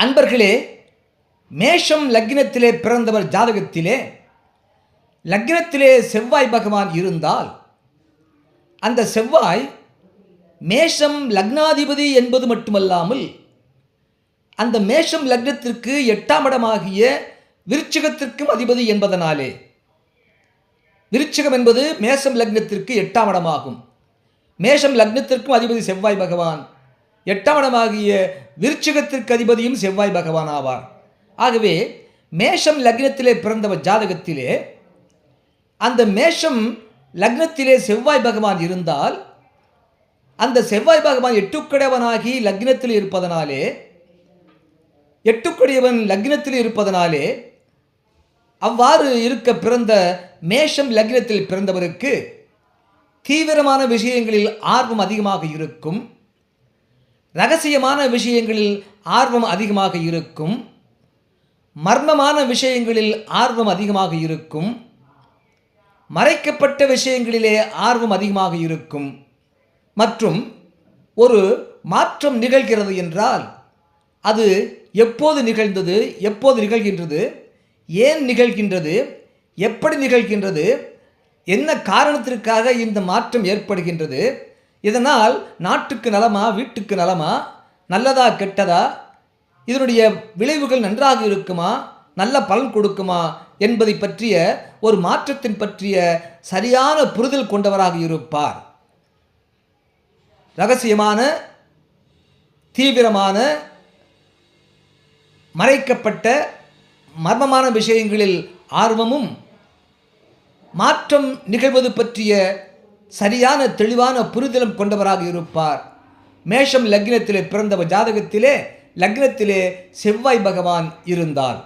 அன்பர்களே, மேஷம் லக்னத்திலே பிறந்தவர் ஜாதகத்திலே லக்னத்திலே செவ்வாய் பகவான் இருந்தால் அந்த செவ்வாய் மேஷம் லக்னாதிபதி என்பது மட்டுமல்லாமல் அந்த மேஷம் லக்னத்திற்கு 8ஆம் இடமாகிய விருச்சிகத்திற்கும் அதிபதி என்பதனாலே, விருச்சிகம் என்பது மேஷம் லக்னத்திற்கு 8ஆம் இடமாகும். மேஷம் லக்னத்திற்கும் அதிபதி செவ்வாய் பகவான், 8ஆம் இடமாகிய விருச்சிகத்திற்கு அதிபதியும் செவ்வாய் பகவான் ஆவார். ஆகவே மேஷம் லக்னத்திலே பிறந்தவர் ஜாதகத்திலே அந்த மேஷம் லக்னத்திலே செவ்வாய் பகவான் இருந்தால் அந்த செவ்வாய் பகவான் எட்டுக்கடையவனாகி லக்னத்தில் இருப்பதனாலே, எட்டுக்கடையவன் லக்னத்தில் இருப்பதனாலே அவ்வாறு இருக்க பிறந்த மேஷம் லக்னத்தில் பிறந்தவருக்கு தீவிரமான விஷயங்களில் ஆர்வம் அதிகமாக இருக்கும், இரகசியமான விஷயங்களில் ஆர்வம் அதிகமாக இருக்கும், மர்மமான விஷயங்களில் ஆர்வம் அதிகமாக இருக்கும், மறைக்கப்பட்ட விஷயங்களிலே ஆர்வம் அதிகமாக இருக்கும். மற்றும் ஒரு மாற்றம் நிகழ்கிறது என்றால் அது எப்போது நிகழ்ந்தது, எப்போது நிகழ்கின்றது, ஏன் நிகழ்கின்றது, எப்படி நிகழ்கின்றது, என்ன காரணத்திற்காக இந்த மாற்றம் ஏற்படுகின்றது, இதனால் நாட்டுக்கு நலமா, வீட்டுக்கு நலமா, நல்லதா கெட்டதா, இதனுடைய விளைவுகள் நன்றாக இருக்குமா, நல்ல பலன் கொடுக்குமா என்பதை பற்றிய ஒரு மாற்றத்தின் பற்றிய சரியான புரிதல் கொண்டவராக இருப்பார். இரகசியமான, தீவிரமான, மறைக்கப்பட்ட மர்மமான விஷயங்களில் ஆர்வமும், மாற்றம் நிகழ்வது பற்றிய சரியான தெளிவான புரிதலும் கொண்டவராக இருப்பார். மேஷம் லக்னத்திலே பிறந்தவர் ஜாதகத்திலே லக்னத்திலே செவ்வாய் பகவான் இருந்தார்.